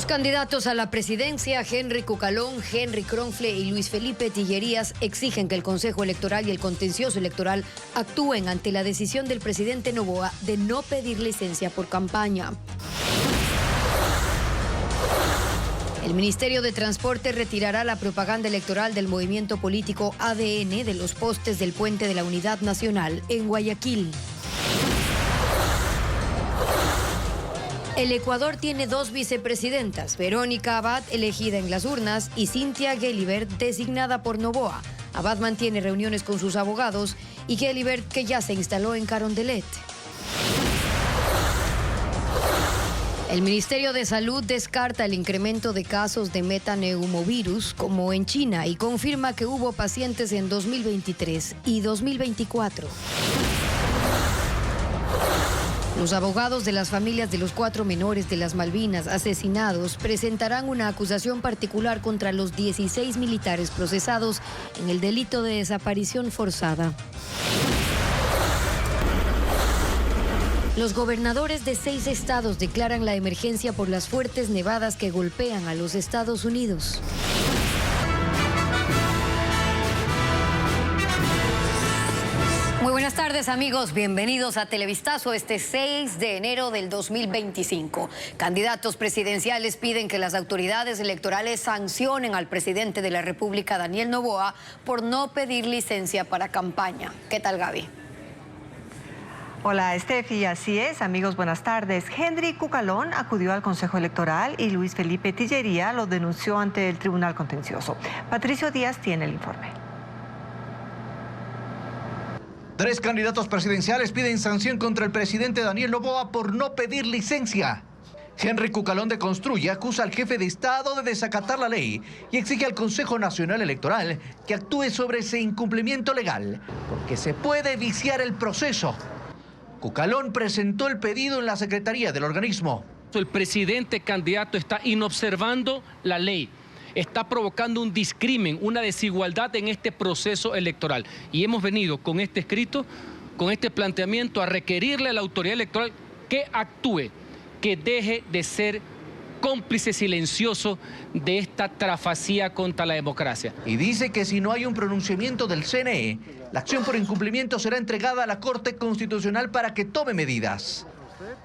Candidatos a la presidencia, Henry Cucalón, Henry Kronfle y Luis Felipe Tillerías, exigen que el Consejo Electoral y el Contencioso Electoral actúen ante la decisión del presidente Noboa de no pedir licencia por campaña. El Ministerio de Transporte retirará la propaganda electoral del movimiento político ADN de los postes del Puente de la Unidad Nacional en Guayaquil. El Ecuador tiene dos vicepresidentas, Verónica Abad, elegida en las urnas, y Cynthia Gelibert, designada por Noboa. Abad mantiene reuniones con sus abogados y Gelibert, que ya se instaló en Carondelet. El Ministerio de Salud descarta el incremento de casos de metaneumovirus como en China y confirma que hubo pacientes en 2023 y 2024. Los abogados de las familias de los 4 menores de las Malvinas asesinados presentarán una acusación particular contra los 16 militares procesados en el delito de desaparición forzada. Los gobernadores de 6 estados declaran la emergencia por las fuertes nevadas que golpean a los Estados Unidos. Muy buenas tardes, amigos. Bienvenidos a Televistazo este 6 de enero del 2025. Candidatos presidenciales piden que las autoridades electorales sancionen al presidente de la República, Daniel Noboa, por no pedir licencia para campaña. ¿Qué tal, Gaby? Hola, Estefi, así es. Amigos, buenas tardes. Henry Cucalón acudió al Consejo Electoral y Luis Felipe Tillería lo denunció ante el Tribunal Contencioso. Patricio Díaz tiene el informe. 3 candidatos presidenciales piden sanción contra el presidente Daniel Noboa por no pedir licencia. Henry Cucalón de Construye acusa al jefe de Estado de desacatar la ley y exige al Consejo Nacional Electoral que actúe sobre ese incumplimiento legal, porque se puede viciar el proceso. Cucalón presentó el pedido en la Secretaría del organismo. El presidente candidato está inobservando la ley. Está provocando un discrimen, una desigualdad en este proceso electoral. Y hemos venido con este escrito, con este planteamiento, a requerirle a la autoridad electoral que actúe, que deje de ser cómplice silencioso de esta trafacía contra la democracia. Y dice que si no hay un pronunciamiento del CNE, la acción por incumplimiento será entregada a la Corte Constitucional para que tome medidas.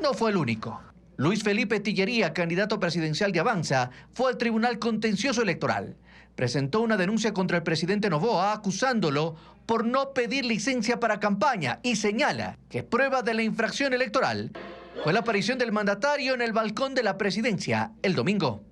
No fue el único. Luis Felipe Tillería, candidato presidencial de Avanza, fue al Tribunal Contencioso Electoral. Presentó una denuncia contra el presidente Noboa acusándolo por no pedir licencia para campaña y señala que prueba de la infracción electoral fue la aparición del mandatario en el balcón de la presidencia el domingo.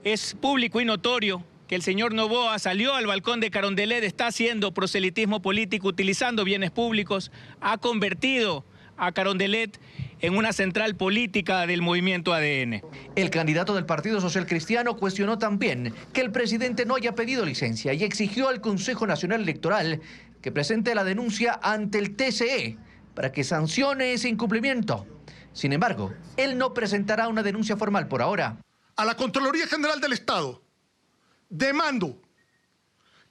Es público y notorio que el señor Noboa salió al balcón de Carondelet, está haciendo proselitismo político utilizando bienes públicos, ha convertido a Carondelet en una central política del movimiento ADN. El candidato del Partido Social Cristiano cuestionó también que el presidente no haya pedido licencia y exigió al Consejo Nacional Electoral que presente la denuncia ante el TCE para que sancione ese incumplimiento. Sin embargo, él no presentará una denuncia formal por ahora. A la Contraloría General del Estado demando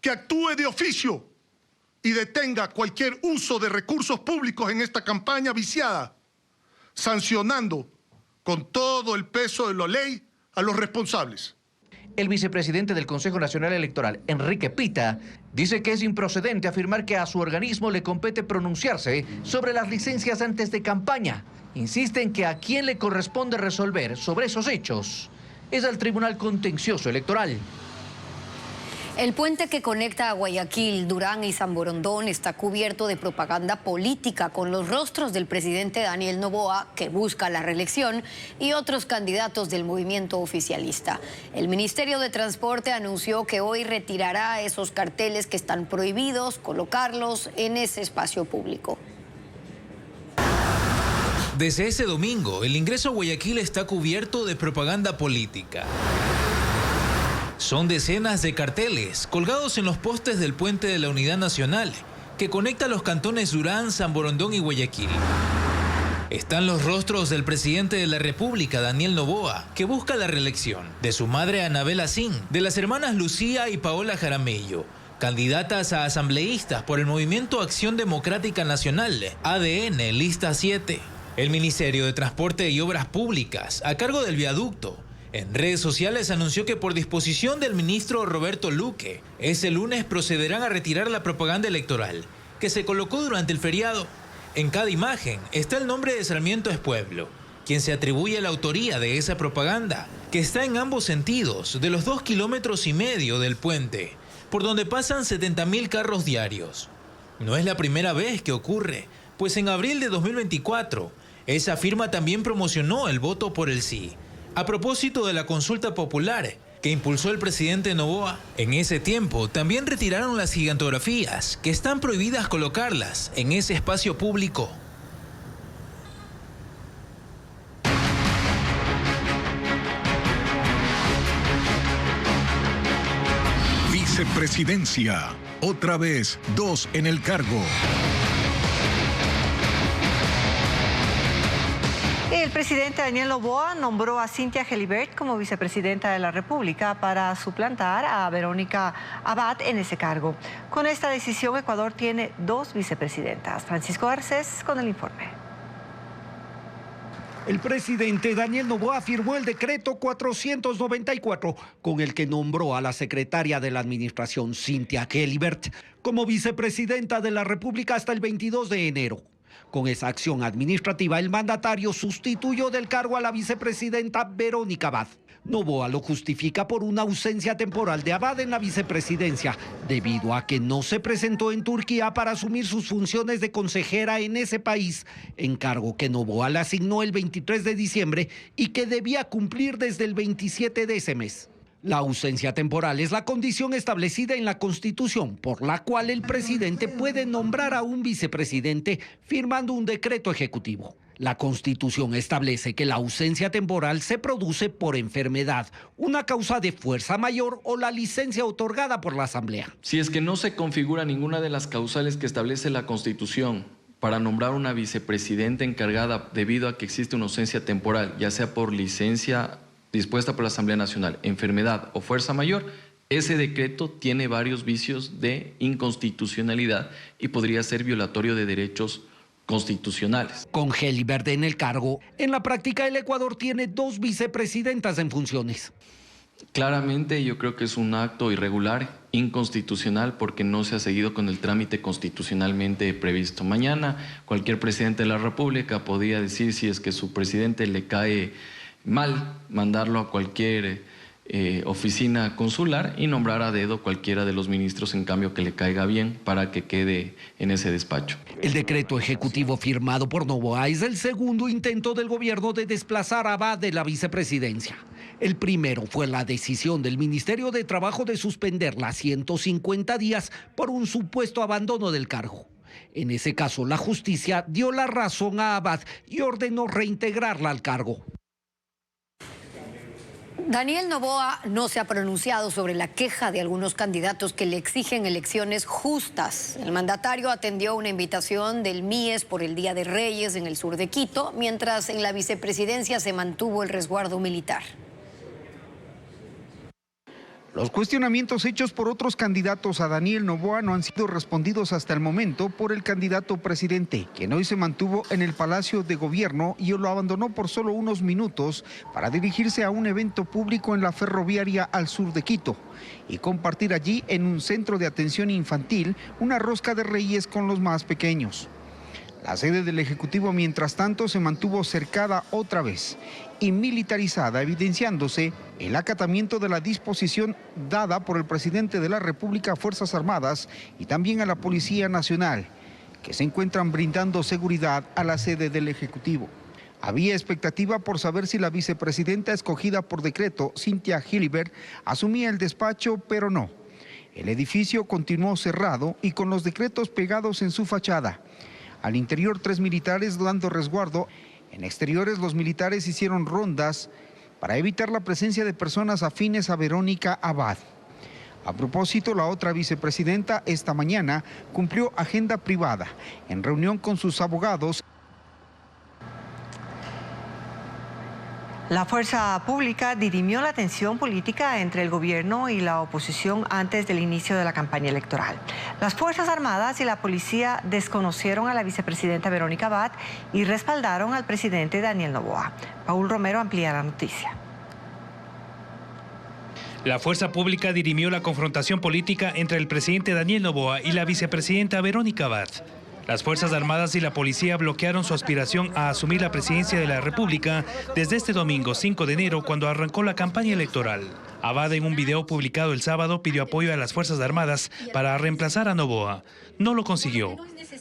que actúe de oficio y detenga cualquier uso de recursos públicos en esta campaña viciada, sancionando con todo el peso de la ley a los responsables. El vicepresidente del Consejo Nacional Electoral, Enrique Pita, dice que es improcedente afirmar que a su organismo le compete pronunciarse sobre las licencias antes de campaña. Insiste en que a quien le corresponde resolver sobre esos hechos es al Tribunal Contencioso Electoral. El puente que conecta a Guayaquil, Durán y San Borondón está cubierto de propaganda política con los rostros del presidente Daniel Noboa, que busca la reelección, y otros candidatos del movimiento oficialista. El Ministerio de Transporte anunció que hoy retirará esos carteles que están prohibidos colocarlos en ese espacio público. Desde ese domingo, el ingreso a Guayaquil está cubierto de propaganda política. Son decenas de carteles colgados en los postes del Puente de la Unidad Nacional que conecta los cantones Durán, San Borondón y Guayaquil. Están los rostros del presidente de la República, Daniel Noboa, que busca la reelección, de su madre Anabel Asín, de las hermanas Lucía y Paola Jaramillo, candidatas a asambleístas por el Movimiento Acción Democrática Nacional, ADN, lista 7. El Ministerio de Transporte y Obras Públicas, a cargo del viaducto, En redes sociales anunció que por disposición del ministro Roberto Luque, ese lunes procederán a retirar la propaganda electoral que se colocó durante el feriado. En cada imagen está el nombre de Sarmiento Es Pueblo, quien se atribuye la autoría de esa propaganda, que está en ambos sentidos de los 2,5 kilómetros del puente, por donde pasan 70.000 carros diarios. No es la primera vez que ocurre, pues en abril de 2024, esa firma también promocionó el voto por el sí, a propósito de la consulta popular que impulsó el presidente Noboa. En ese tiempo también retiraron las gigantografías, que están prohibidas colocarlas en ese espacio público. Vicepresidencia. Otra vez, 2 en el cargo. El presidente Daniel Noboa nombró a Cynthia Gelibert como vicepresidenta de la República para suplantar a Verónica Abad en ese cargo. Con esta decisión, Ecuador tiene 2 vicepresidentas. Francisco Garcés con el informe. El presidente Daniel Noboa firmó el decreto 494 con el que nombró a la secretaria de la administración Cynthia Gelibert como vicepresidenta de la República hasta el 22 de enero. Con esa acción administrativa, el mandatario sustituyó del cargo a la vicepresidenta Verónica Abad. Noboa lo justifica por una ausencia temporal de Abad en la vicepresidencia, debido a que no se presentó en Turquía para asumir sus funciones de consejera en ese país, encargo que Noboa le asignó el 23 de diciembre y que debía cumplir desde el 27 de ese mes. La ausencia temporal es la condición establecida en la Constitución, por la cual el presidente puede nombrar a un vicepresidente firmando un decreto ejecutivo. La Constitución establece que la ausencia temporal se produce por enfermedad, una causa de fuerza mayor o la licencia otorgada por la Asamblea. Si es que no se configura ninguna de las causales que establece la Constitución para nombrar una vicepresidenta encargada debido a que existe una ausencia temporal, ya sea por licencia dispuesta por la Asamblea Nacional, enfermedad o fuerza mayor, ese decreto tiene varios vicios de inconstitucionalidad y podría ser violatorio de derechos constitucionales. Con Gelibert en el cargo, en la práctica el Ecuador tiene 2 vicepresidentas en funciones. Claramente yo creo que es un acto irregular, inconstitucional, porque no se ha seguido con el trámite constitucionalmente previsto. Mañana cualquier presidente de la República podría decir, si es que su presidente le cae mal, mandarlo a cualquier oficina consular y nombrar a dedo cualquiera de los ministros en cambio que le caiga bien para que quede en ese despacho. El decreto ejecutivo firmado por Noboa es el segundo intento del gobierno de desplazar a Abad de la vicepresidencia. El primero fue la decisión del Ministerio de Trabajo de suspenderla 150 días por un supuesto abandono del cargo. En ese caso, la justicia dio la razón a Abad y ordenó reintegrarla al cargo. Daniel Noboa no se ha pronunciado sobre la queja de algunos candidatos que le exigen elecciones justas. El mandatario atendió una invitación del MIES por el Día de Reyes en el sur de Quito, mientras en la vicepresidencia se mantuvo el resguardo militar. Los cuestionamientos hechos por otros candidatos a Daniel Noboa no han sido respondidos hasta el momento por el candidato presidente, quien hoy se mantuvo en el Palacio de Gobierno y lo abandonó por solo unos minutos para dirigirse a un evento público en la ferroviaria al sur de Quito y compartir allí en un centro de atención infantil una rosca de Reyes con los más pequeños. La sede del Ejecutivo, mientras tanto, se mantuvo cercada otra vez y militarizada, evidenciándose el acatamiento de la disposición dada por el presidente de la República a Fuerzas Armadas y también a la Policía Nacional, que se encuentran brindando seguridad a la sede del Ejecutivo. Había expectativa por saber si la vicepresidenta escogida por decreto, Cynthia Gelibert, asumía el despacho, pero no. El edificio continuó cerrado y con los decretos pegados en su fachada. Al interior 3 militares dando resguardo. En exteriores los militares hicieron rondas para evitar la presencia de personas afines a Verónica Abad. A propósito, la otra vicepresidenta esta mañana cumplió agenda privada en reunión con sus abogados. La fuerza pública dirimió la tensión política entre el gobierno y la oposición antes del inicio de la campaña electoral. Las Fuerzas Armadas y la policía desconocieron a la vicepresidenta Verónica Abad y respaldaron al presidente Daniel Noboa. Paul Romero amplía la noticia. La fuerza pública dirimió la confrontación política entre el presidente Daniel Noboa y la vicepresidenta Verónica Abad. Las Fuerzas Armadas y la policía bloquearon su aspiración a asumir la presidencia de la República desde este domingo 5 de enero, cuando arrancó la campaña electoral. Abad, en un video publicado el sábado, pidió apoyo a las Fuerzas Armadas para reemplazar a Noboa. No lo consiguió.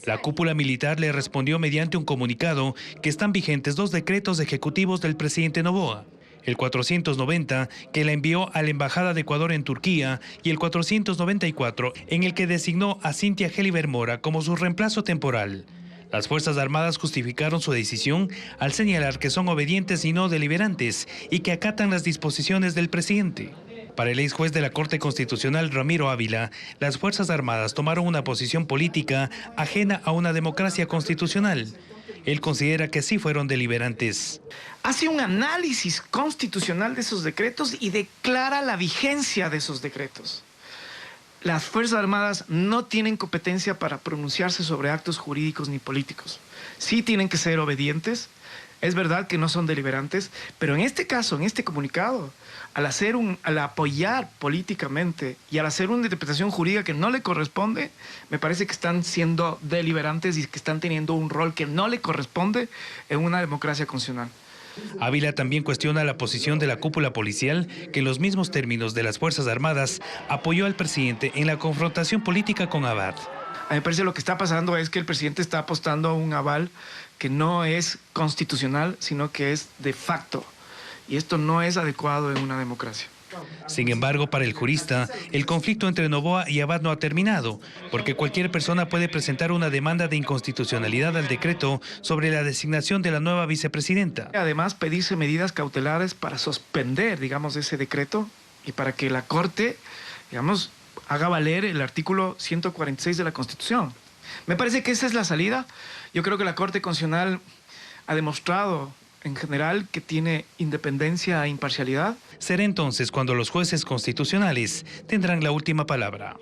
La cúpula militar le respondió mediante un comunicado que están vigentes 2 decretos ejecutivos del presidente Noboa. El 490, que la envió a la Embajada de Ecuador en Turquía, y el 494, en el que designó a Cynthia Gelibert Mora como su reemplazo temporal. Las Fuerzas Armadas justificaron su decisión al señalar que son obedientes y no deliberantes, y que acatan las disposiciones del presidente. Para el ex juez de la Corte Constitucional, Ramiro Ávila, las Fuerzas Armadas tomaron una posición política ajena a una democracia constitucional. Él considera que sí fueron deliberantes. Hace un análisis constitucional de esos decretos y declara la vigencia de esos decretos. Las Fuerzas Armadas no tienen competencia para pronunciarse sobre actos jurídicos ni políticos. Sí tienen que ser obedientes. Es verdad que no son deliberantes, pero en este caso, en este comunicado, al apoyar políticamente y al hacer una interpretación jurídica que no le corresponde, me parece que están siendo deliberantes y que están teniendo un rol que no le corresponde en una democracia constitucional. Ávila también cuestiona la posición de la cúpula policial, que en los mismos términos de las Fuerzas Armadas apoyó al presidente en la confrontación política con Abad. A mí me parece que lo que está pasando es que el presidente está apostando a un aval que no es constitucional, sino que es de facto. Y esto no es adecuado en una democracia. Sin embargo, para el jurista, el conflicto entre Noboa y Abad no ha terminado, porque cualquier persona puede presentar una demanda de inconstitucionalidad al decreto sobre la designación de la nueva vicepresidenta. Además, pedirse medidas cautelares para suspender, digamos, ese decreto y para que la Corte, digamos, haga valer el artículo 146 de la Constitución. Me parece que esa es la salida. Yo creo que la Corte Constitucional ha demostrado en general que tiene independencia e imparcialidad. Será entonces cuando los jueces constitucionales tendrán la última palabra.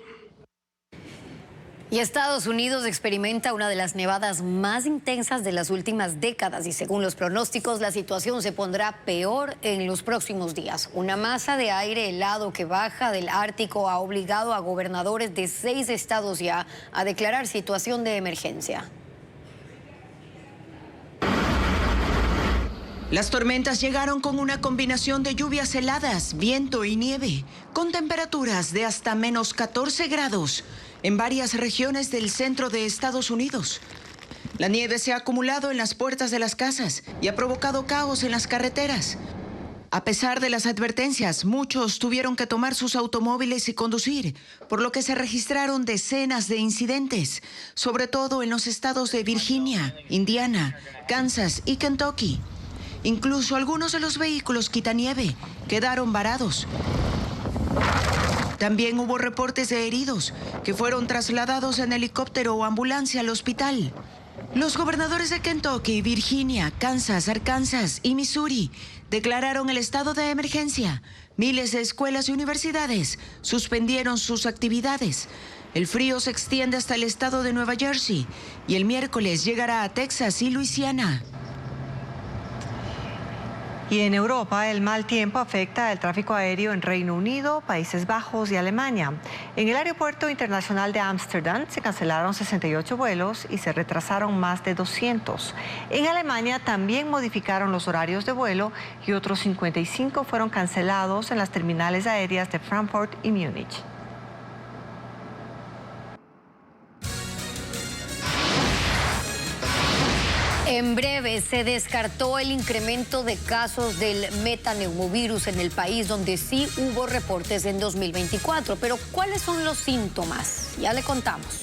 Y Estados Unidos experimenta una de las nevadas más intensas de las últimas décadas y según los pronósticos la situación se pondrá peor en los próximos días. Una masa de aire helado que baja del Ártico ha obligado a gobernadores de 6 estados ya a declarar situación de emergencia. Las tormentas llegaron con una combinación de lluvias heladas, viento y nieve, con temperaturas de hasta menos 14 grados en varias regiones del centro de Estados Unidos. La nieve se ha acumulado en las puertas de las casas y ha provocado caos en las carreteras. A pesar de las advertencias, muchos tuvieron que tomar sus automóviles y conducir, por lo que se registraron decenas de incidentes, sobre todo en los estados de Virginia, Indiana, Kansas y Kentucky. Incluso algunos de los vehículos quitanieve quedaron varados. También hubo reportes de heridos que fueron trasladados en helicóptero o ambulancia al hospital. Los gobernadores de Kentucky, Virginia, Kansas, Arkansas y Missouri declararon el estado de emergencia. Miles de escuelas y universidades suspendieron sus actividades. El frío se extiende hasta el estado de Nueva Jersey y el miércoles llegará a Texas y Luisiana. Y en Europa, el mal tiempo afecta el tráfico aéreo en Reino Unido, Países Bajos y Alemania. En el aeropuerto internacional de Ámsterdam se cancelaron 68 vuelos y se retrasaron más de 200. En Alemania también modificaron los horarios de vuelo y otros 55 fueron cancelados en las terminales aéreas de Frankfurt y Múnich. En breve se descartó el incremento de casos del metaneumovirus en el país, donde sí hubo reportes en 2024. Pero ¿cuáles son los síntomas? Ya le contamos.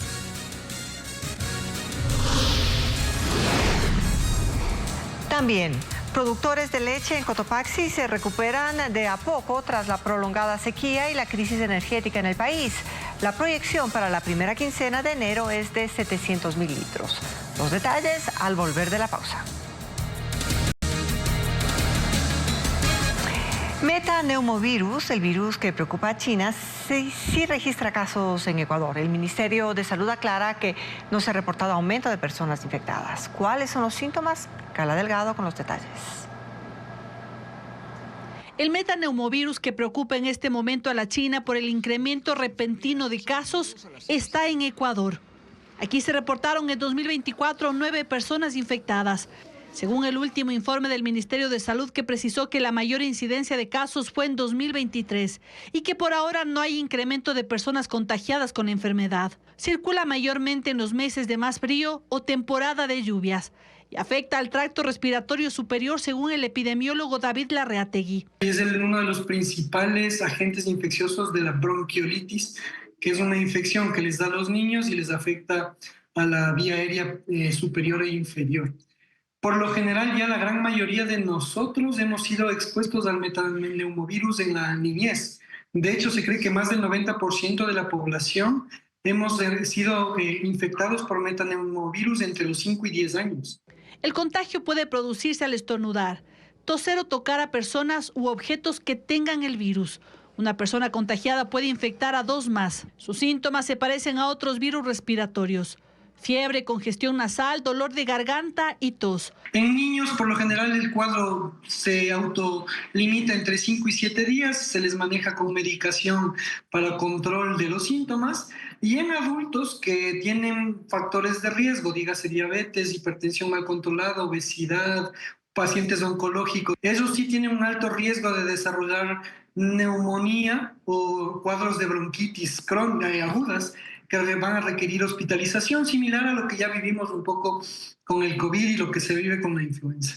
También, productores de leche en Cotopaxi se recuperan de a poco tras la prolongada sequía y la crisis energética en el país. La proyección para la primera quincena de enero es de 700.000 litros. Los detalles al volver de la pausa. Metaneumovirus, el virus que preocupa a China, sí registra casos en Ecuador. El Ministerio de Salud aclara que no se ha reportado aumento de personas infectadas. ¿Cuáles son los síntomas? Carla Delgado con los detalles. El metaneumovirus que preocupa en este momento a la China por el incremento repentino de casos está en Ecuador. Aquí se reportaron en 2024 9 personas infectadas. Según el último informe del Ministerio de Salud, que precisó que la mayor incidencia de casos fue en 2023 y que por ahora no hay incremento de personas contagiadas con la enfermedad. Circula mayormente en los meses de más frío o temporada de lluvias y afecta al tracto respiratorio superior, según el epidemiólogo David Larreategui. Es uno de los principales agentes infecciosos de la bronquiolitis, que es una infección que les da a los niños y les afecta a la vía aérea superior e inferior. Por lo general, ya la gran mayoría de nosotros hemos sido expuestos al metaneumovirus en la niñez. De hecho, se cree que más del 90% de la población hemos sido infectados por metaneumovirus entre los 5 y 10 años. El contagio puede producirse al estornudar, toser o tocar a personas u objetos que tengan el virus. Una persona contagiada puede infectar a 2 más. Sus síntomas se parecen a otros virus respiratorios: fiebre, congestión nasal, dolor de garganta y tos. En niños, por lo general, el cuadro se autolimita entre 5 y 7 días. Se les maneja con medicación para control de los síntomas. Y en adultos que tienen factores de riesgo, dígase diabetes, hipertensión mal controlada, obesidad, pacientes oncológicos, esos sí tienen un alto riesgo de desarrollar neumonía o cuadros de bronquitis agudas, que van a requerir hospitalización, similar a lo que ya vivimos un poco con el COVID y lo que se vive con la influenza.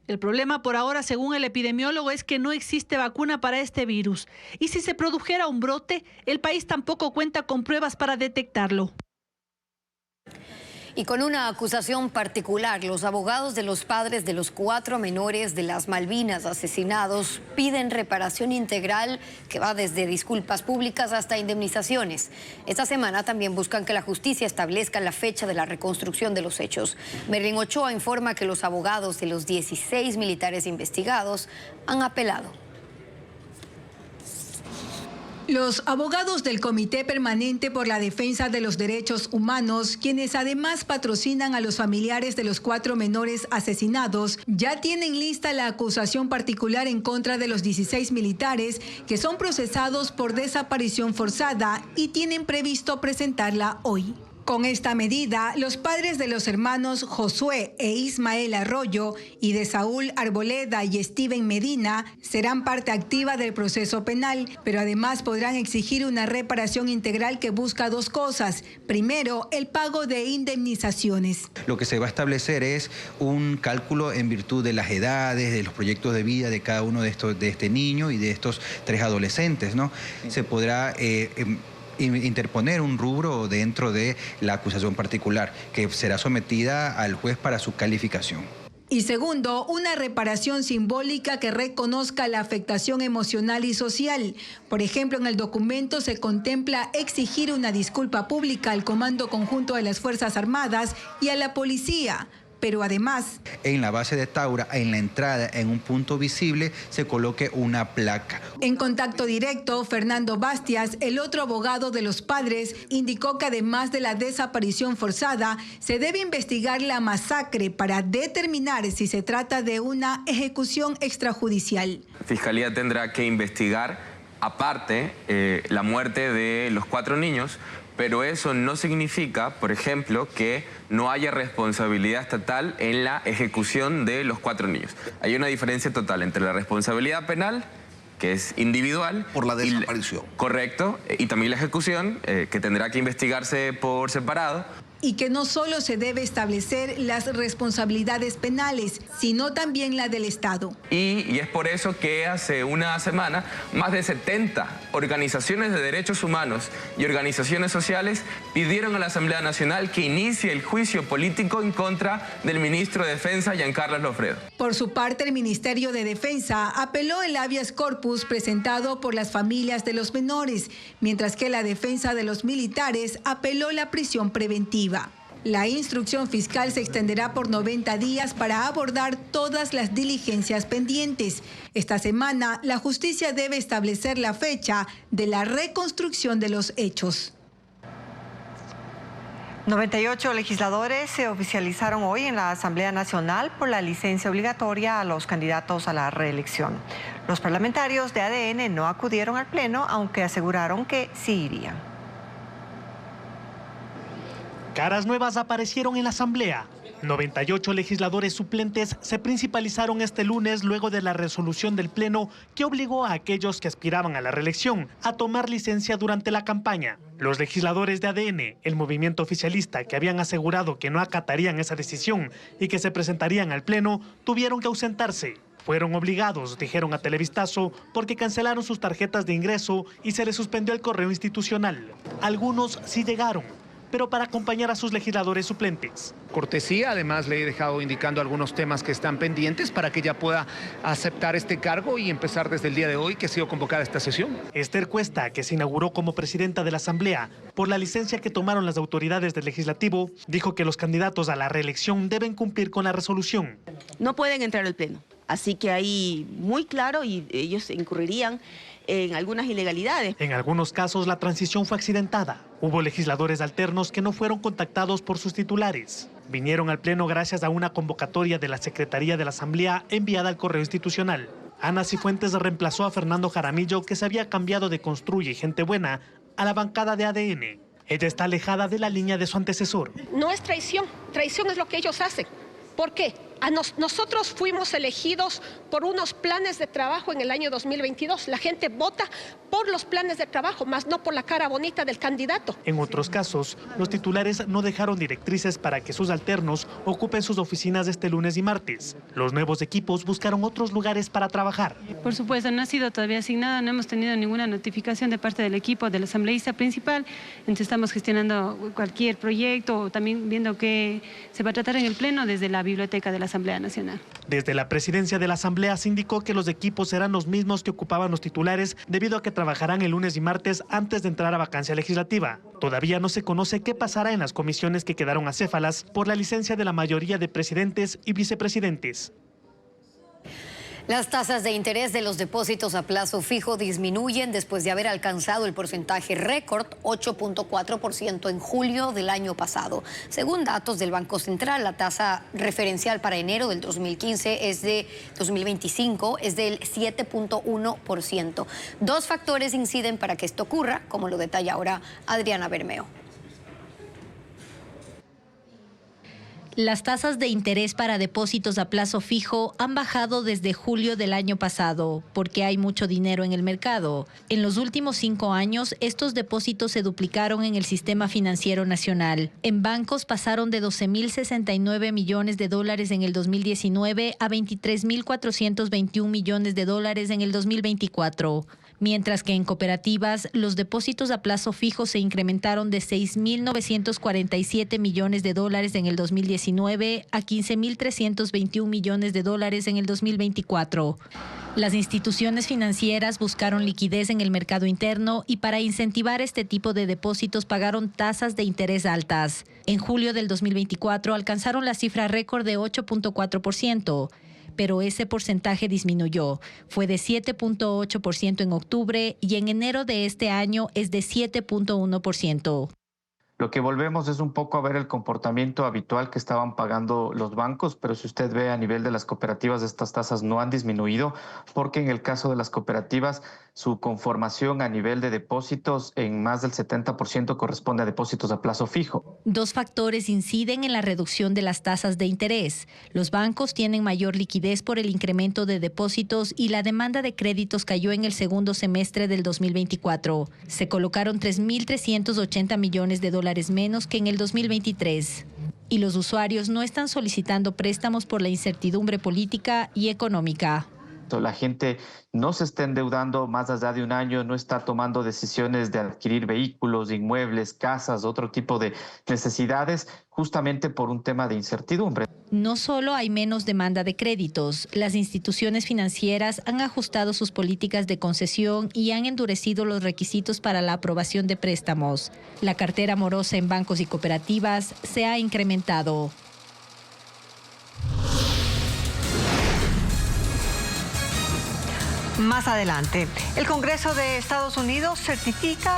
El problema por ahora, según el epidemiólogo, es que no existe vacuna para este virus. Y si se produjera un brote, el país tampoco cuenta con pruebas para detectarlo. Y con una acusación particular, los abogados de los padres de los 4 menores de las Malvinas asesinados piden reparación integral que va desde disculpas públicas hasta indemnizaciones. Esta semana también buscan que la justicia establezca la fecha de la reconstrucción de los hechos. Merlin Ochoa informa que los abogados de los 16 militares investigados han apelado. Los abogados del Comité Permanente por la Defensa de los Derechos Humanos, quienes además patrocinan a los familiares de los 4 menores asesinados, ya tienen lista la acusación particular en contra de los 16 militares que son procesados por desaparición forzada y tienen previsto presentarla hoy. Con esta medida, los padres de los hermanos Josué e Ismael Arroyo y de Saúl Arboleda y Steven Medina serán parte activa del proceso penal, pero además podrán exigir una reparación integral que busca 2 cosas. Primero, el pago de indemnizaciones. Lo que se va a establecer es un cálculo en virtud de las edades, de los proyectos de vida de cada uno de este niño y de estos 3 adolescentes, ¿no? Se podrá interponer un rubro dentro de la acusación particular que será sometida al juez para su calificación. Y segundo, una reparación simbólica que reconozca la afectación emocional y social. Por ejemplo, en el documento se contempla exigir una disculpa pública al Comando Conjunto de las Fuerzas Armadas y a la policía. Pero además, en la base de Taura, en la entrada, en un punto visible, se coloque una placa. En contacto directo, Fernando Bastias, el otro abogado de los padres, indicó que además de la desaparición forzada, se debe investigar la masacre para determinar si se trata de una ejecución extrajudicial. La Fiscalía tendrá que investigar, aparte, la muerte de los 4 niños, pero eso no significa, por ejemplo, que no haya responsabilidad estatal en la ejecución de los 4 niños. Hay una diferencia total entre la responsabilidad penal, que es individual, por la desaparición. Correcto, y también la ejecución, que tendrá que investigarse por separado. Y que no solo se debe establecer las responsabilidades penales, sino también la del Estado. Y es por eso que hace una semana más de 70 organizaciones de derechos humanos y organizaciones sociales pidieron a la Asamblea Nacional que inicie el juicio político en contra del ministro de Defensa, Giancarlos Lofredo. Por su parte, el Ministerio de Defensa apeló el habeas corpus presentado por las familias de los menores, mientras que la defensa de los militares apeló la prisión preventiva. La instrucción fiscal se extenderá por 90 días para abordar todas las diligencias pendientes. Esta semana, la justicia debe establecer la fecha de la reconstrucción de los hechos. 98 legisladores se oficializaron hoy en la Asamblea Nacional por la licencia obligatoria a los candidatos a la reelección. Los parlamentarios de ADN no acudieron al Pleno, aunque aseguraron que sí irían. Caras nuevas aparecieron en la Asamblea. 98 legisladores suplentes se principalizaron este lunes luego de la resolución del Pleno que obligó a aquellos que aspiraban a la reelección a tomar licencia durante la campaña. Los legisladores de ADN, el movimiento oficialista que habían asegurado que no acatarían esa decisión y que se presentarían al Pleno, tuvieron que ausentarse. Fueron obligados, dijeron a Televistazo, porque cancelaron sus tarjetas de ingreso y se les suspendió el correo institucional. Algunos sí llegaron, pero para acompañar a sus legisladores suplentes. Cortesía, además le he dejado indicando algunos temas que están pendientes para que ella pueda aceptar este cargo y empezar desde el día de hoy que ha sido convocada esta sesión. Esther Cuesta, que se inauguró como presidenta de la Asamblea por la licencia que tomaron las autoridades del Legislativo, dijo que los candidatos a la reelección deben cumplir con la resolución. No pueden entrar al Pleno, así que ahí muy claro y ellos incurrirían en algunas ilegalidades. En algunos casos la transición fue accidentada. Hubo legisladores alternos que no fueron contactados por sus titulares. Vinieron al Pleno gracias a una convocatoria de la Secretaría de la Asamblea enviada al correo institucional. Ana Cifuentes reemplazó a Fernando Jaramillo, que se había cambiado de Construye Gente Buena a la bancada de ADN. Ella está alejada de la línea de su antecesor. No es traición, traición es lo que ellos hacen. ¿Por qué? Nosotros fuimos elegidos por unos planes de trabajo en el año 2022. La gente vota por los planes de trabajo, más no por la cara bonita del candidato. En otros casos, los titulares no dejaron directrices para que sus alternos ocupen sus oficinas este lunes y martes. Los nuevos equipos buscaron otros lugares para trabajar. Por supuesto, no ha sido todavía asignada, no hemos tenido ninguna notificación de parte del equipo del asambleísta principal, entonces estamos gestionando cualquier proyecto o también viendo qué se va a tratar en el Pleno desde la biblioteca de la Asamblea Nacional. Desde la presidencia de la Asamblea se indicó que los equipos serán los mismos que ocupaban los titulares debido a que trabajarán el lunes y martes antes de entrar a vacancia legislativa. Todavía no se conoce qué pasará en las comisiones que quedaron acéfalas por la licencia de la mayoría de presidentes y vicepresidentes. Las tasas de interés de los depósitos a plazo fijo disminuyen después de haber alcanzado el porcentaje récord 8.4% en julio del año pasado. Según datos del Banco Central, la tasa referencial para enero del 2025 es del 7.1%. Dos factores inciden para que esto ocurra, como lo detalla ahora Adriana Bermeo. Las tasas de interés para depósitos a plazo fijo han bajado desde julio del año pasado, porque hay mucho dinero en el mercado. En los últimos 5 años, estos depósitos se duplicaron en el sistema financiero nacional. En bancos pasaron de 12.069 millones de dólares en el 2019 a 23.421 millones de dólares en el 2024. Mientras que en cooperativas, los depósitos a plazo fijo se incrementaron de 6.947 millones de dólares en el 2019 a 15.321 millones de dólares en el 2024. Las instituciones financieras buscaron liquidez en el mercado interno y para incentivar este tipo de depósitos pagaron tasas de interés altas. En julio del 2024 alcanzaron la cifra récord de 8.4%. Pero ese porcentaje disminuyó. Fue de 7.8% en octubre y en enero de este año es de 7.1%. Lo que volvemos es un poco a ver el comportamiento habitual que estaban pagando los bancos, pero si usted ve a nivel de las cooperativas, estas tasas no han disminuido, porque en el caso de las cooperativas, su conformación a nivel de depósitos en más del 70% corresponde a depósitos a plazo fijo. Dos factores inciden en la reducción de las tasas de interés. Los bancos tienen mayor liquidez por el incremento de depósitos y la demanda de créditos cayó en el segundo semestre del 2024. Se colocaron 3.380 millones de dólares menos que en el 2023. Y los usuarios no están solicitando préstamos por la incertidumbre política y económica. La gente no se está endeudando más allá de un año, no está tomando decisiones de adquirir vehículos, inmuebles, casas, otro tipo de necesidades, justamente por un tema de incertidumbre. No solo hay menos demanda de créditos, las instituciones financieras han ajustado sus políticas de concesión y han endurecido los requisitos para la aprobación de préstamos. La cartera morosa en bancos y cooperativas se ha incrementado. Más adelante, el Congreso de Estados Unidos certifica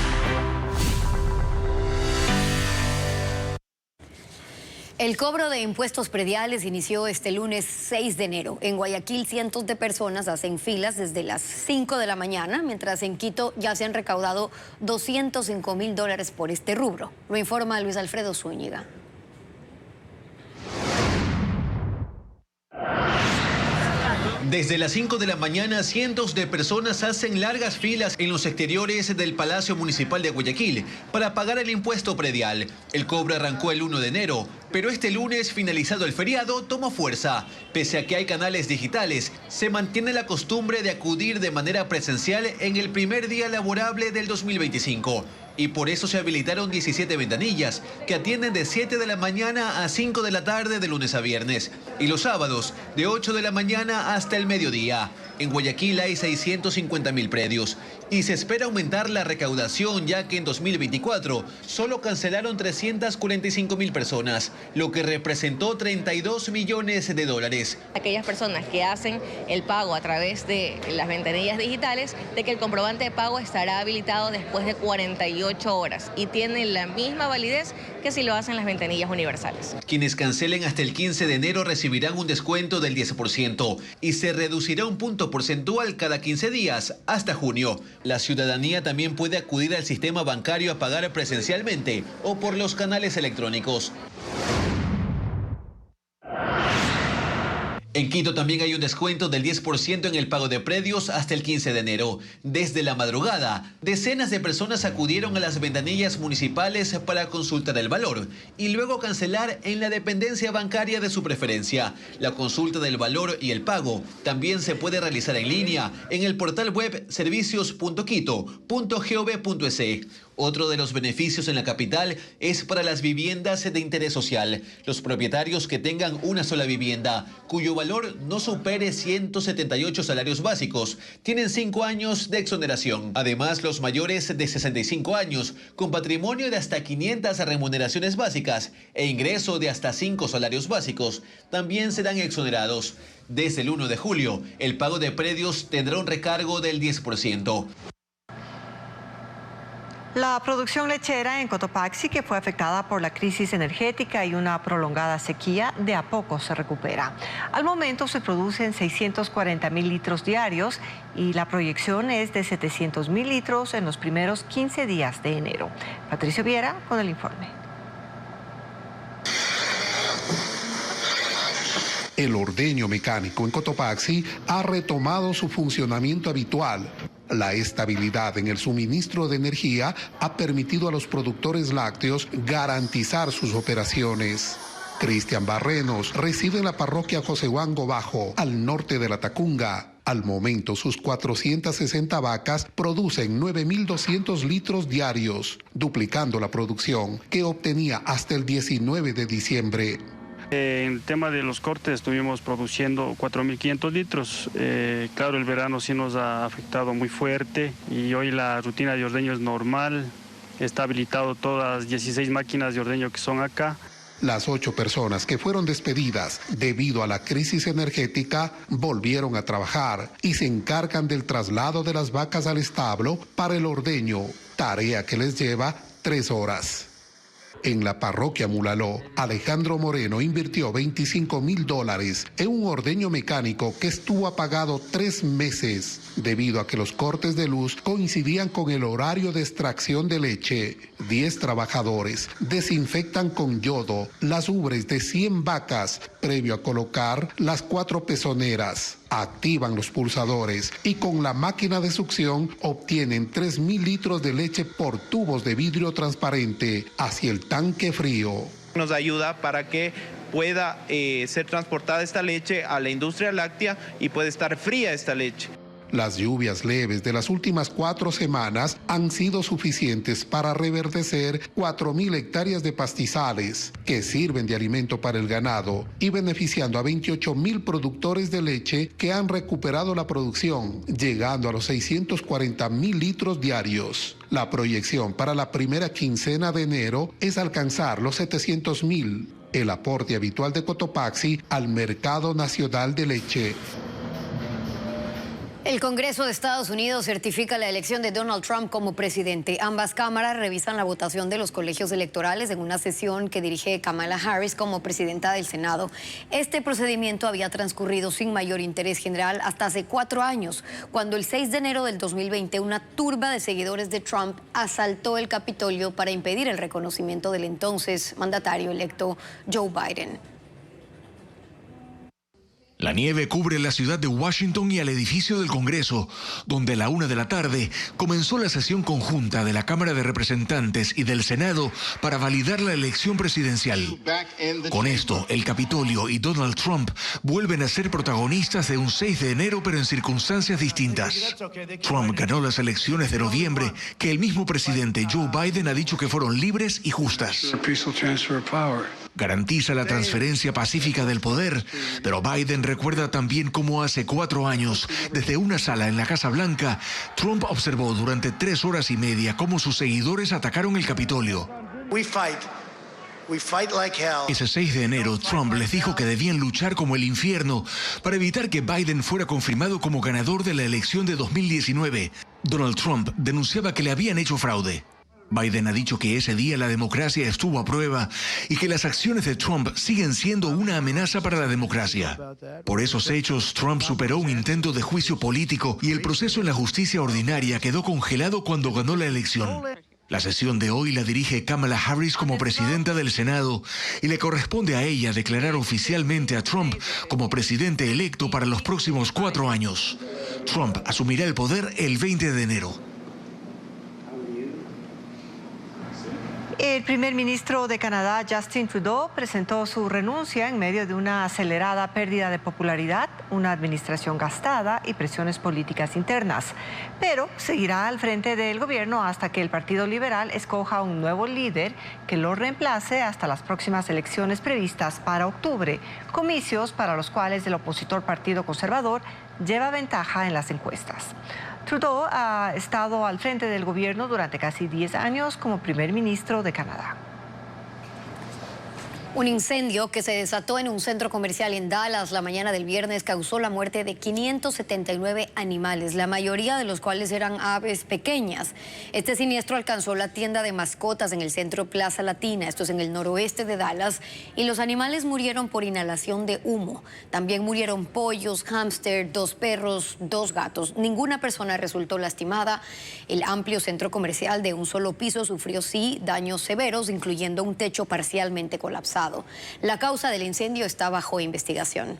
El cobro de impuestos prediales inició este lunes 6 de enero. En Guayaquil, cientos de personas hacen filas desde las 5 de la mañana, mientras en Quito ya se han recaudado $205.000 por este rubro. Lo informa Luis Alfredo Zúñiga. Desde las 5 de la mañana, cientos de personas hacen largas filas en los exteriores del Palacio Municipal de Guayaquil para pagar el impuesto predial. El cobro arrancó el 1 de enero, pero este lunes, finalizado el feriado, tomó fuerza. Pese a que hay canales digitales, se mantiene la costumbre de acudir de manera presencial en el primer día laborable del 2025. Y por eso se habilitaron 17 ventanillas que atienden de 7 de la mañana a 5 de la tarde de lunes a viernes. Y los sábados, de 8 de la mañana hasta el mediodía. En Guayaquil hay 650.000 predios y se espera aumentar la recaudación, ya que en 2024 solo cancelaron 345.000 personas, lo que representó $32 millones. Aquellas personas que hacen el pago a través de las ventanillas digitales, de que el comprobante de pago estará habilitado después de 48 horas y tiene la misma validez que si lo hacen las ventanillas universales. Quienes cancelen hasta el 15 de enero recibirán un descuento del 10% y se reducirá un punto porcentual cada 15 días hasta junio. La ciudadanía también puede acudir al sistema bancario a pagar presencialmente o por los canales electrónicos. En Quito también hay un descuento del 10% en el pago de predios hasta el 15 de enero. Desde la madrugada, decenas de personas acudieron a las ventanillas municipales para consultar el valor y luego cancelar en la dependencia bancaria de su preferencia. La consulta del valor y el pago también se puede realizar en línea en el portal web servicios.quito.gov.es. Otro de los beneficios en la capital es para las viviendas de interés social. Los propietarios que tengan una sola vivienda, cuyo valor no supere 178 salarios básicos, tienen 5 años de exoneración. Además, los mayores de 65 años, con patrimonio de hasta 500 remuneraciones básicas e ingreso de hasta 5 salarios básicos, también serán exonerados. Desde el 1 de julio, el pago de predios tendrá un recargo del 10%. La producción lechera en Cotopaxi, que fue afectada por la crisis energética y una prolongada sequía, de a poco se recupera. Al momento se producen 640.000 litros diarios y la proyección es de 700.000 litros en los primeros 15 días de enero. Patricio Viera con el informe. El ordeño mecánico en Cotopaxi ha retomado su funcionamiento habitual. La estabilidad en el suministro de energía ha permitido a los productores lácteos garantizar sus operaciones. Cristian Barrenos reside en la parroquia José Huango Bajo, al norte de la Tacunga. Al momento, sus 460 vacas producen 9.200 litros diarios, duplicando la producción que obtenía hasta el 19 de diciembre. En el tema de los cortes estuvimos produciendo 4.500 litros. Claro, el verano sí nos ha afectado muy fuerte y hoy la rutina de ordeño es normal. Está habilitado todas las 16 máquinas de ordeño que son acá. Las 8 personas que fueron despedidas debido a la crisis energética volvieron a trabajar y se encargan del traslado de las vacas al establo para el ordeño, tarea que les lleva 3 horas. En la parroquia Mulaló, Alejandro Moreno invirtió $25.000 en un ordeño mecánico que estuvo apagado 3 meses debido a que los cortes de luz coincidían con el horario de extracción de leche. 10 trabajadores desinfectan con yodo las ubres de 100 vacas previo a colocar las 4 pezoneras. Activan los pulsadores y con la máquina de succión obtienen 3.000 litros de leche por tubos de vidrio transparente hacia el tanque frío. Nos ayuda para que pueda ser transportada esta leche a la industria láctea y puede estar fría esta leche. Las lluvias leves de las últimas 4 semanas han sido suficientes para reverdecer 4.000 hectáreas de pastizales que sirven de alimento para el ganado y beneficiando a 28.000 productores de leche que han recuperado la producción, llegando a los 640.000 litros diarios. La proyección para la primera quincena de enero es alcanzar los 700.000, el aporte habitual de Cotopaxi al mercado nacional de leche. El Congreso de Estados Unidos certifica la elección de Donald Trump como presidente. Ambas cámaras revisan la votación de los colegios electorales en una sesión que dirige Kamala Harris como presidenta del Senado. Este procedimiento había transcurrido sin mayor interés general hasta hace 4 años, cuando el 6 de enero del 2020 una turba de seguidores de Trump asaltó el Capitolio para impedir el reconocimiento del entonces mandatario electo Joe Biden. La nieve cubre la ciudad de Washington y al edificio del Congreso, donde a la 1 de la tarde comenzó la sesión conjunta de la Cámara de Representantes y del Senado para validar la elección presidencial. Con esto, el Capitolio y Donald Trump vuelven a ser protagonistas de un 6 de enero, pero en circunstancias distintas. Trump ganó las elecciones de noviembre, que el mismo presidente Joe Biden ha dicho que fueron libres y justas. Garantiza la transferencia pacífica del poder, pero Biden recuerda también cómo hace 4 años, desde una sala en la Casa Blanca, Trump observó durante 3 horas y media cómo sus seguidores atacaron el Capitolio. Ese 6 de enero, Trump les dijo que debían luchar como el infierno para evitar que Biden fuera confirmado como ganador de la elección de 2019. Donald Trump denunciaba que le habían hecho fraude. Biden ha dicho que ese día la democracia estuvo a prueba y que las acciones de Trump siguen siendo una amenaza para la democracia. Por esos hechos, Trump superó un intento de juicio político y el proceso en la justicia ordinaria quedó congelado cuando ganó la elección. La sesión de hoy la dirige Kamala Harris como presidenta del Senado y le corresponde a ella declarar oficialmente a Trump como presidente electo para los próximos 4 años. Trump asumirá el poder el 20 de enero. El primer ministro de Canadá, Justin Trudeau, presentó su renuncia en medio de una acelerada pérdida de popularidad, una administración gastada y presiones políticas internas. Pero seguirá al frente del gobierno hasta que el Partido Liberal escoja un nuevo líder que lo reemplace hasta las próximas elecciones previstas para octubre, comicios para los cuales el opositor Partido Conservador lleva ventaja en las encuestas. Trudeau ha estado al frente del gobierno durante casi 10 años como primer ministro de Canadá. Un incendio que se desató en un centro comercial en Dallas la mañana del viernes causó la muerte de 579 animales, la mayoría de los cuales eran aves pequeñas. Este siniestro alcanzó la tienda de mascotas en el centro Plaza Latina, esto es en el noroeste de Dallas, y los animales murieron por inhalación de humo. También murieron pollos, hámster, 2 perros, 2 gatos. Ninguna persona resultó lastimada. El amplio centro comercial de un solo piso sufrió sí daños severos, incluyendo un techo parcialmente colapsado. La causa del incendio está bajo investigación.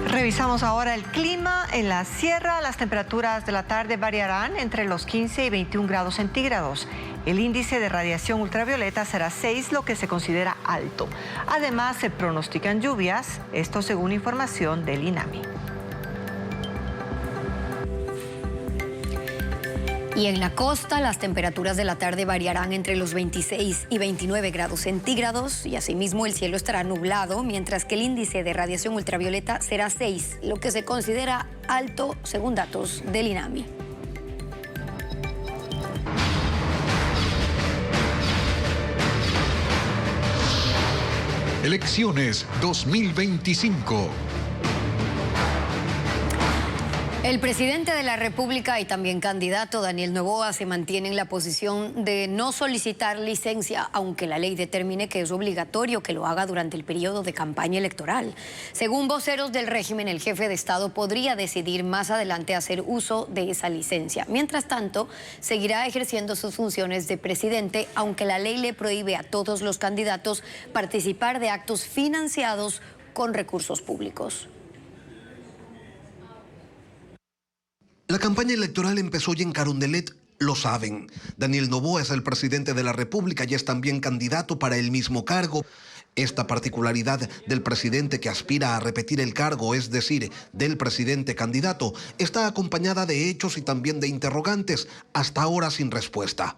Revisamos ahora el clima. En la sierra, las temperaturas de la tarde variarán entre los 15 y 21 grados centígrados. El índice de radiación ultravioleta será 6, lo que se considera alto. Además, se pronostican lluvias, esto según información del INAMI. Y en la costa, las temperaturas de la tarde variarán entre los 26 y 29 grados centígrados y asimismo el cielo estará nublado, mientras que el índice de radiación ultravioleta será 6, lo que se considera alto según datos del INAMI. Elecciones 2025. El presidente de la República y también candidato Daniel Noboa se mantiene en la posición de no solicitar licencia, aunque la ley determine que es obligatorio que lo haga durante el periodo de campaña electoral. Según voceros del régimen, el jefe de Estado podría decidir más adelante hacer uso de esa licencia. Mientras tanto, seguirá ejerciendo sus funciones de presidente, aunque la ley le prohíbe a todos los candidatos participar de actos financiados con recursos públicos. La campaña electoral empezó ya en Carondelet, lo saben. Daniel Noboa es el presidente de la República y es también candidato para el mismo cargo. Esta particularidad del presidente que aspira a repetir el cargo, es decir, del presidente candidato, está acompañada de hechos y también de interrogantes, hasta ahora sin respuesta.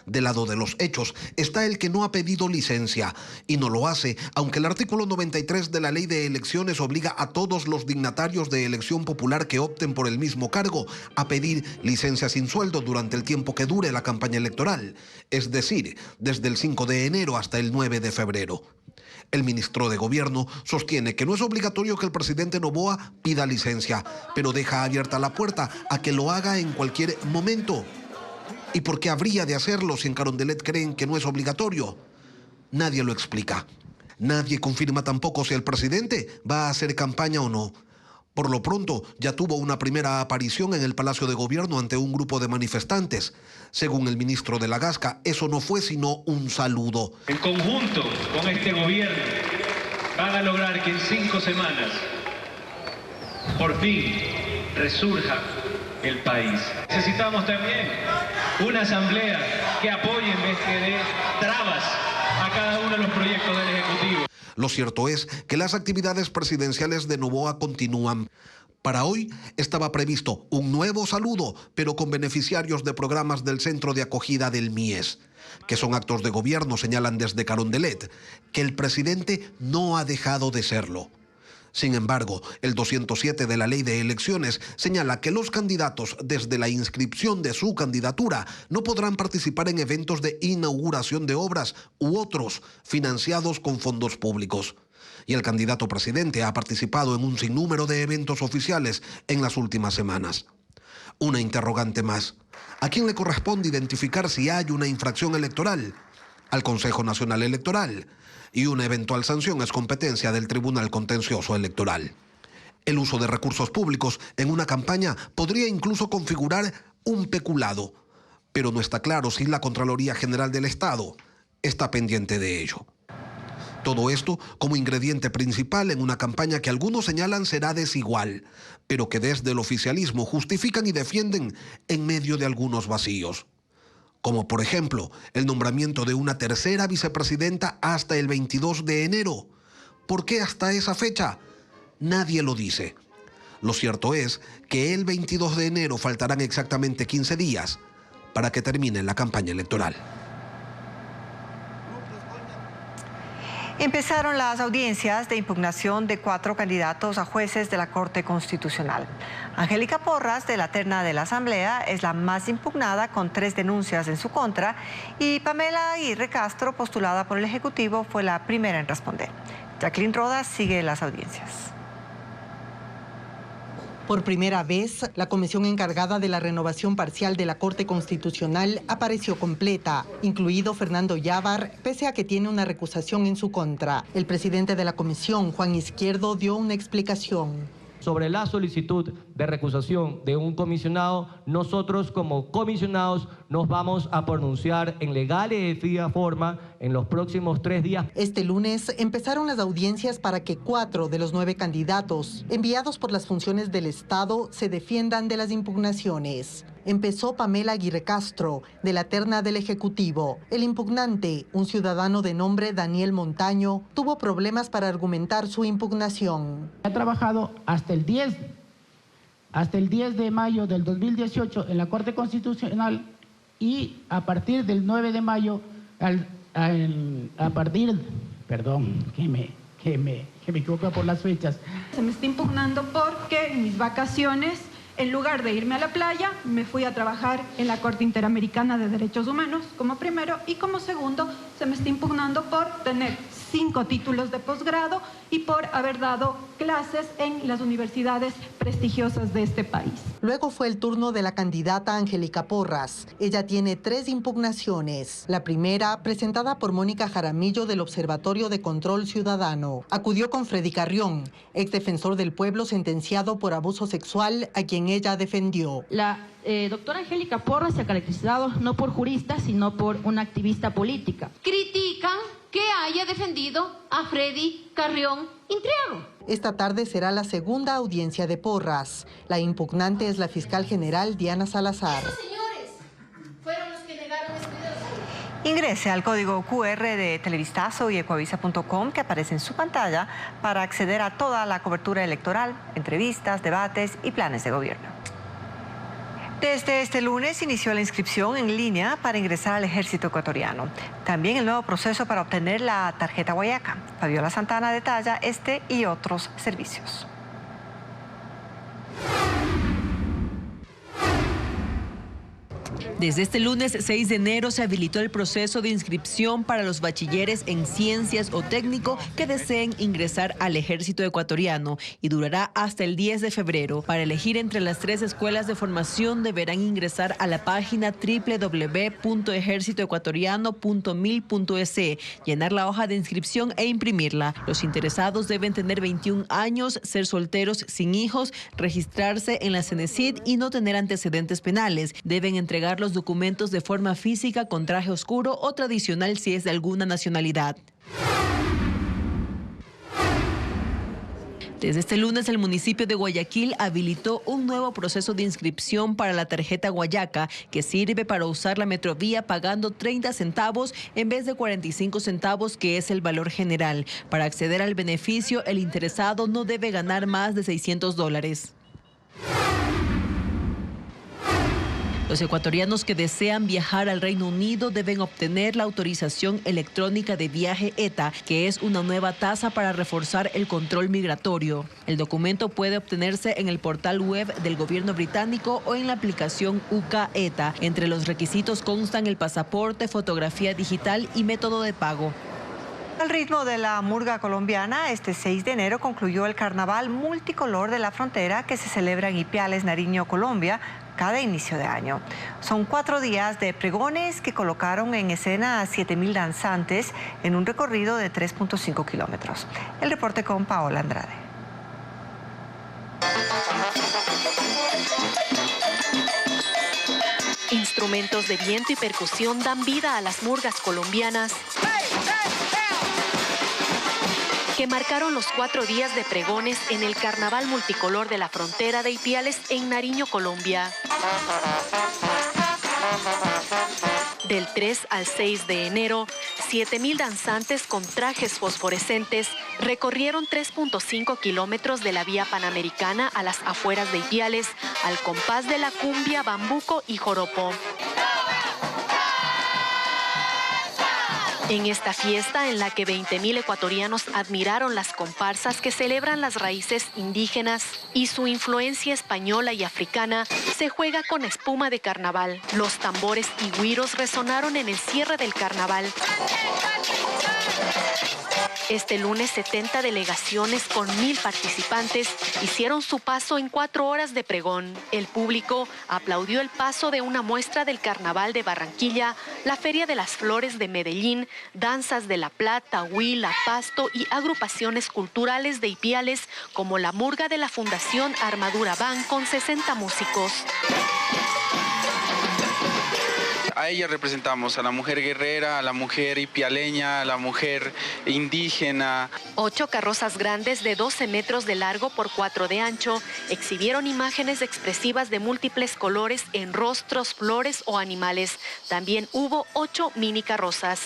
Del lado de los hechos está el que no ha pedido licencia y no lo hace, aunque el artículo 93 de la Ley de Elecciones obliga a todos los dignatarios de elección popular que opten por el mismo cargo a pedir licencia sin sueldo durante el tiempo que dure la campaña electoral, es decir, desde el 5 de enero hasta el 9 de febrero. El ministro de Gobierno sostiene que no es obligatorio que el presidente Noboa pida licencia, pero deja abierta la puerta a que lo haga en cualquier momento. ¿Y por qué habría de hacerlo si en Carondelet creen que no es obligatorio? Nadie lo explica. Nadie confirma tampoco si el presidente va a hacer campaña o no. Por lo pronto, ya tuvo una primera aparición en el Palacio de Gobierno ante un grupo de manifestantes. Según el ministro de la Gasca, eso no fue sino un saludo. En conjunto con este gobierno van a lograr que en 5 semanas por fin resurja el país. Necesitamos también una asamblea que apoye en vez que dé trabas a cada uno de los proyectos del Ejecutivo. Lo cierto es que las actividades presidenciales de Noboa continúan. Para hoy estaba previsto un nuevo saludo, pero con beneficiarios de programas del Centro de Acogida del MIES, que son actos de gobierno, señalan desde Carondelet, que el presidente no ha dejado de serlo. Sin embargo, el 207 de la Ley de Elecciones señala que los candidatos, desde la inscripción de su candidatura, no podrán participar en eventos de inauguración de obras u otros financiados con fondos públicos. Y el candidato presidente ha participado en un sinnúmero de eventos oficiales en las últimas semanas. Una interrogante más. ¿A quién le corresponde identificar si hay una infracción electoral? Al Consejo Nacional Electoral. Y una eventual sanción es competencia del Tribunal Contencioso Electoral. El uso de recursos públicos en una campaña podría incluso configurar un peculado, pero no está claro si la Contraloría General del Estado está pendiente de ello. Todo esto como ingrediente principal en una campaña que algunos señalan será desigual, pero que desde el oficialismo justifican y defienden en medio de algunos vacíos. Como por ejemplo, el nombramiento de una tercera vicepresidenta hasta el 22 de enero. ¿Por qué hasta esa fecha? Nadie lo dice. Lo cierto es que el 22 de enero faltarán exactamente 15 días para que termine la campaña electoral. Empezaron las audiencias de impugnación de 4 candidatos a jueces de la Corte Constitucional. Angélica Porras, de la terna de la Asamblea, es la más impugnada con 3 denuncias en su contra, y Pamela Aguirre Castro, postulada por el Ejecutivo, fue la primera en responder. Jacqueline Rodas sigue las audiencias. Por primera vez, la comisión encargada de la renovación parcial de la Corte Constitucional apareció completa, incluido Fernando Yávar, pese a que tiene una recusación en su contra. El presidente de la comisión, Juan Izquierdo, dio una explicación. Sobre la solicitud de recusación de un comisionado, nosotros como comisionados nos vamos a pronunciar en legal y efectiva forma en los próximos 3 días. Este lunes empezaron las audiencias para que 4 de los 9 candidatos enviados por las funciones del Estado se defiendan de las impugnaciones. Empezó Pamela Aguirre Castro, de la terna del Ejecutivo. El impugnante, un ciudadano de nombre Daniel Montaño, tuvo problemas para argumentar su impugnación. Ha trabajado hasta el 10 de mayo del 2018 en la Corte Constitucional, y a partir del 9 de mayo, que me equivoco por las fechas. Se me está impugnando porque en mis vacaciones, en lugar de irme a la playa, me fui a trabajar en la Corte Interamericana de Derechos Humanos como primero, y como segundo se me está impugnando por tener 5 títulos de posgrado y por haber dado clases en las universidades prestigiosas de este país. Luego fue el turno de la candidata Angélica Porras. Ella tiene 3 impugnaciones. La primera, presentada por Mónica Jaramillo del Observatorio de Control Ciudadano. Acudió con Freddy Carrión, ex defensor del pueblo sentenciado por abuso sexual, a quien ella defendió. La doctora Angélica Porras se ha caracterizado no por jurista, sino por una activista política. Critican que haya defendido a Freddy Carrión Intriago. Esta tarde será la segunda audiencia de Porras. La impugnante es la fiscal general Diana Salazar. Esos señores fueron los que negaron este derecho. Ingrese al código QR de Televistazo y Ecuavisa.com que aparece en su pantalla para acceder a toda la cobertura electoral, entrevistas, debates y planes de gobierno. Desde este lunes inició la inscripción en línea para ingresar al ejército ecuatoriano. También el nuevo proceso para obtener la tarjeta Guayaca. Fabiola Santana detalla este y otros servicios. Desde este lunes 6 de enero se habilitó el proceso de inscripción para los bachilleres en ciencias o técnico que deseen ingresar al ejército ecuatoriano y durará hasta el 10 de febrero. Para elegir entre las 3 escuelas de formación deberán ingresar a la página www.ejercitoecuatoriano.mil.es, llenar la hoja de inscripción e imprimirla. Los interesados deben tener 21 años, ser solteros sin hijos, registrarse en la CENESID y no tener antecedentes penales. Deben entregar los documentos de forma física con traje oscuro o tradicional si es de alguna nacionalidad. Desde este lunes, el municipio de Guayaquil habilitó un nuevo proceso de inscripción para la tarjeta Guayaca, que sirve para usar la Metrovía pagando 30 centavos en vez de 45 centavos, que es el valor general. Para acceder al beneficio, el interesado no debe ganar más de $600. Los ecuatorianos que desean viajar al Reino Unido deben obtener la autorización electrónica de viaje ETA, que es una nueva tasa para reforzar el control migratorio. El documento puede obtenerse en el portal web del gobierno británico o en la aplicación UK ETA. Entre los requisitos constan el pasaporte, fotografía digital y método de pago. Al ritmo de la murga colombiana, este 6 de enero concluyó el carnaval multicolor de la frontera que se celebra en Ipiales, Nariño, Colombia, cada inicio de año. Son 4 días de pregones que colocaron en escena a 7.000 danzantes en un recorrido de 3.5 kilómetros. El reporte con Paola Andrade. Instrumentos de viento y percusión dan vida a las murgas colombianas que marcaron los 4 días de pregones en el carnaval multicolor de la frontera de Ipiales en Nariño, Colombia. Del 3 al 6 de enero, 7.000 danzantes con trajes fosforescentes recorrieron 3.5 kilómetros de la vía panamericana a las afueras de Ipiales, al compás de la cumbia, bambuco y joropo. En esta fiesta, en la que 20.000 ecuatorianos admiraron las comparsas que celebran las raíces indígenas y su influencia española y africana, se juega con espuma de carnaval. Los tambores y güiros resonaron en el cierre del carnaval. Este lunes, 70 delegaciones con 1.000 participantes hicieron su paso en 4 horas de pregón. El público aplaudió el paso de una muestra del Carnaval de Barranquilla, la Feria de las Flores de Medellín, danzas de La Plata, Huila, Pasto y agrupaciones culturales de Ipiales, como la murga de la Fundación Armadura Band con 60 músicos. A ella representamos, a la mujer guerrera, a la mujer ipialeña, a la mujer indígena. 8 carrozas grandes de 12 metros de largo por 4 de ancho exhibieron imágenes expresivas de múltiples colores en rostros, flores o animales. También hubo 8 mini carrozas.